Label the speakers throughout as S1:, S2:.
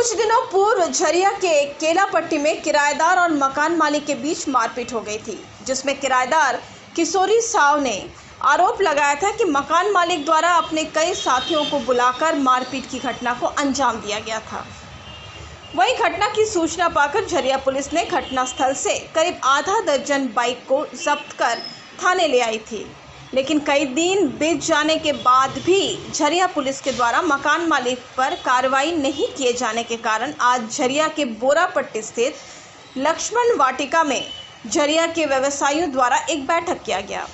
S1: कुछ दिनों पूर्व झरिया के केलापट्टी में किराएदार और मकान मालिक के बीच मारपीट हो गई थी, जिसमें किराएदार किशोरी साव ने आरोप लगाया था कि मकान मालिक द्वारा अपने कई साथियों को बुलाकर मारपीट की घटना को अंजाम दिया गया था। वहीं घटना की सूचना पाकर झरिया पुलिस ने घटनास्थल से करीब आधा दर्जन बाइक को जब्त कर थाने ले आई थी, लेकिन कई दिन बीत जाने के बाद भी झरिया पुलिस के द्वारा मकान मालिक पर कार्रवाई नहीं किए जाने के कारण आज झरिया के बोरापट्टी स्थित लक्ष्मण वाटिका में झरिया के व्यवसायियों द्वारा एक बैठक किया गया,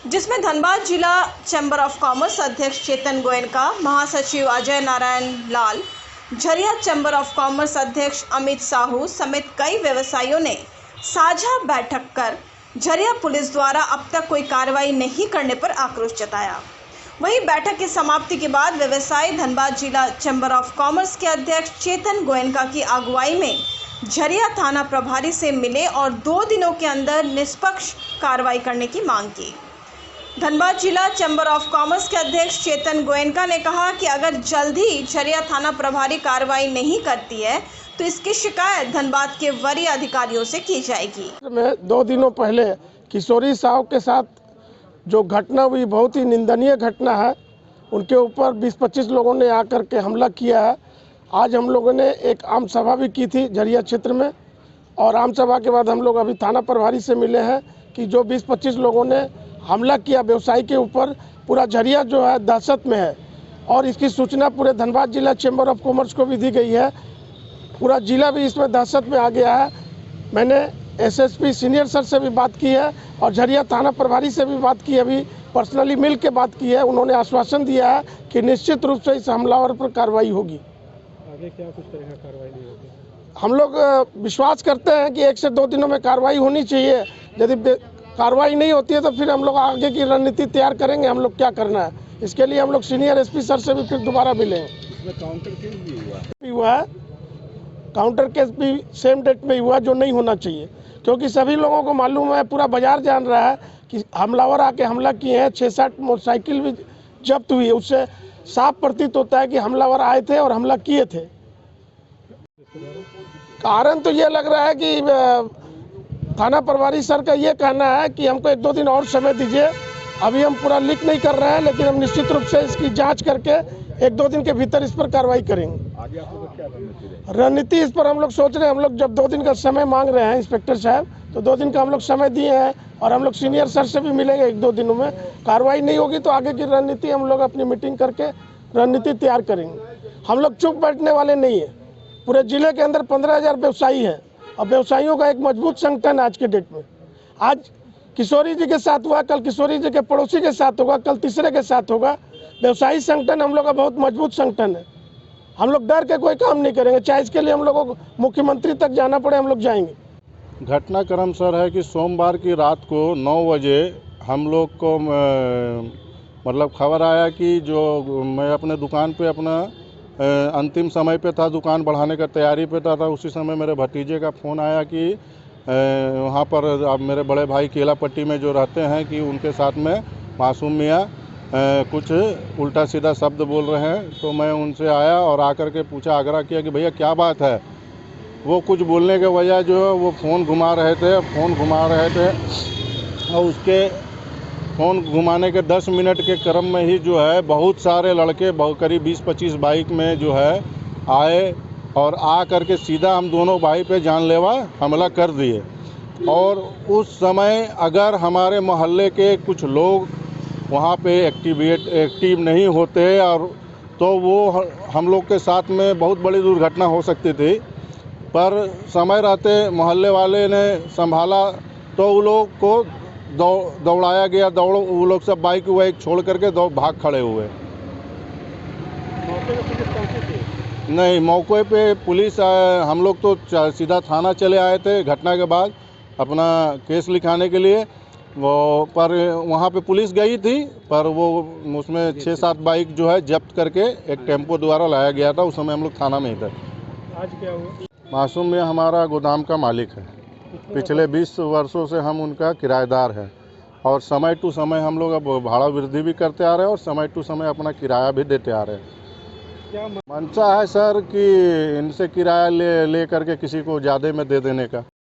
S1: जिसमें धनबाद जिला चैम्बर ऑफ कॉमर्स अध्यक्ष चेतन गोयनका, महासचिव Ajay Narayan Lal, Jharia chamber of commerce अध्यक्ष अमित साहू समेत कई व्यवसायियों ने साझा बैठक कर झरिया पुलिस द्वारा अब तक कोई कार्रवाई नहीं करने पर आक्रोश जताया। वहीं बैठक की समाप्ति के बाद व्यवसायी धनबाद जिला चैम्बर ऑफ कॉमर्स के अध्यक्ष चेतन गोयनका की अगुवाई में झरिया थाना प्रभारी से मिले और 2 दिनों के अंदर निष्पक्ष कार्रवाई करने की मांग की। धनबाद जिला चैम्बर ऑफ कॉमर्स के अध्यक्ष चेतन गोयनका ने कहा कि अगर जल्द ही झरिया थाना प्रभारी कार्रवाई नहीं करती है तो इसकी शिकायत धनबाद के वरीय अधिकारियों से की जाएगी।
S2: मैं 2 दिनों पहले किशोरी साहब के साथ जो घटना हुई, बहुत ही निंदनीय घटना है। उनके ऊपर 20-25 लोगों ने आकर के हमला किया है। आज हम लोगों ने एक आम सभा भी की थी झरिया क्षेत्र में, और आम सभा के बाद हम लोग अभी थाना प्रभारी से मिले हैं कि जो 20-25 लोगों ने हमला किया व्यवसायी के ऊपर, पूरा झरिया जो है दहशत में है। और इसकी सूचना पूरे धनबाद जिला चैम्बर ऑफ कॉमर्स को भी दी गई है। पूरा जिला भी इसमें दहशत में आ गया है। मैंने एसएसपी सीनियर सर से भी बात की है और झरिया थाना प्रभारी से भी बात की, अभी पर्सनली मिल के बात की है। उन्होंने आश्वासन दिया है कि निश्चित रूप से इस हमलावर पर कार्रवाई होगी।
S3: आगे क्या कुछ करेगा? कार्रवाई नहीं होगी?
S2: हम लोग विश्वास करते हैं कि 1 से 2 दिनों में कार्रवाई होनी चाहिए। यदि कार्रवाई नहीं होती है तो फिर हम लोग आगे की रणनीति तैयार करेंगे, हम लोग क्या करना है। इसके लिए हम लोग सीनियर एसपी सर से भी फिर दोबारा मिलेंगे।
S3: इसमें काउंटर केस भी
S2: हुआ है, काउंटर केस भी सेम डेट में हुआ, जो नहीं होना चाहिए, क्योंकि सभी लोगों को मालूम है, पूरा बाजार जान रहा है कि हमलावर आके हमला किए हैं। 6-7 मोटरसाइकिल भी जब्त हुई है। उससे साफ प्रतीत होता है कि हमलावर आए थे और हमला किए थे। कारण तो ये लग रहा है कि थाना प्रभारी सर का ये कहना है कि हमको 1-2 दिन और समय दीजिए। अभी हम पूरा लीक नहीं कर रहे हैं, लेकिन हम निश्चित रूप से इसकी जांच करके 1-2 दिन के भीतर इस पर कार्रवाई करेंगे।
S3: आगे आप लोग क्या
S2: रणनीति इस पर हम लोग सोच रहे हैं। हम लोग जब 2 दिन का समय मांग रहे हैं इंस्पेक्टर साहब, तो 2 दिन का हम लोग समय दिए हैं और हम लोग सीनियर सर से भी मिलेंगे। 1-2 दिनों में कार्रवाई नहीं होगी तो आगे की रणनीति हम लोग अपनी मीटिंग करके रणनीति तैयार करेंगे। हम लोग चुप बैठने वाले नहीं है। पूरे जिले के अंदर 15,000 व्यवसायी हैं और व्यवसायियों का एक मजबूत संगठन आज के डेट में। आज किशोरी जी के साथ हुआ, कल किशोरी जी के पड़ोसी के साथ होगा, कल तीसरे के साथ होगा। व्यवसायी संगठन हम लोग का बहुत मजबूत संगठन है। हम लोग डर के कोई काम नहीं करेंगे, चाहे इसके लिए हम लोगों को मुख्यमंत्री तक जाना पड़े, हम लोग जाएंगे।
S4: घटनाक्रम सर है कि सोमवार की रात को 9 बजे हम लोग को मतलब खबर आया कि जो मैं अपने दुकान पे अपना अंतिम समय पे था, दुकान बढ़ाने का तैयारी पे था। उसी समय मेरे भतीजे का फ़ोन आया कि वहाँ पर अब मेरे बड़े भाई केलापट्टी में जो रहते हैं कि उनके साथ में मासूम मियाँ कुछ उल्टा सीधा शब्द बोल रहे हैं। तो मैं उनसे आया और आकर के पूछा, आग्रह किया कि भैया क्या बात है। वो कुछ बोलने के वजह जो है वो फ़ोन घुमा रहे थे और उसके फ़ोन घुमाने के 10 मिनट के क्रम में ही जो है बहुत सारे लड़के करीब 20-25 बाइक में जो है आए और आ करके सीधा हम दोनों भाई पे जानलेवा हमला कर दिए। और उस समय अगर हमारे मोहल्ले के कुछ लोग वहाँ पे एक्टिव नहीं होते और तो वो हम लोग के साथ में बहुत बड़ी दुर्घटना हो सकती थी। पर समय रहते मोहल्ले वाले ने संभाला तो उन लोग को दौड़ाया गया। वो लोग सब बाइक वाइक छोड़ करके भाग खड़े हुए। नहीं, मौके पे पुलिस हम लोग तो सीधा थाना चले आए थे घटना के बाद अपना केस लिखाने के लिए। वो पर वहाँ पे पुलिस गई थी, पर वो उसमें 6-7 बाइक जो है जब्त करके एक टेम्पो द्वारा लाया गया था। उस समय हम लोग थाना में ही थे।
S3: आज क्या हुआ?
S4: मासूम में हमारा गोदाम का मालिक है। पिछले 20 वर्षों से हम उनका किराएदार हैं और समय टू समय हम लोग अब भाड़ा वृद्धि भी करते आ रहे हैं और समय टू समय अपना किराया भी देते आ रहे हैं।
S3: क्या
S4: मंशा है सर कि इनसे किराया ले करके किसी को ज़्यादा में दे देने का।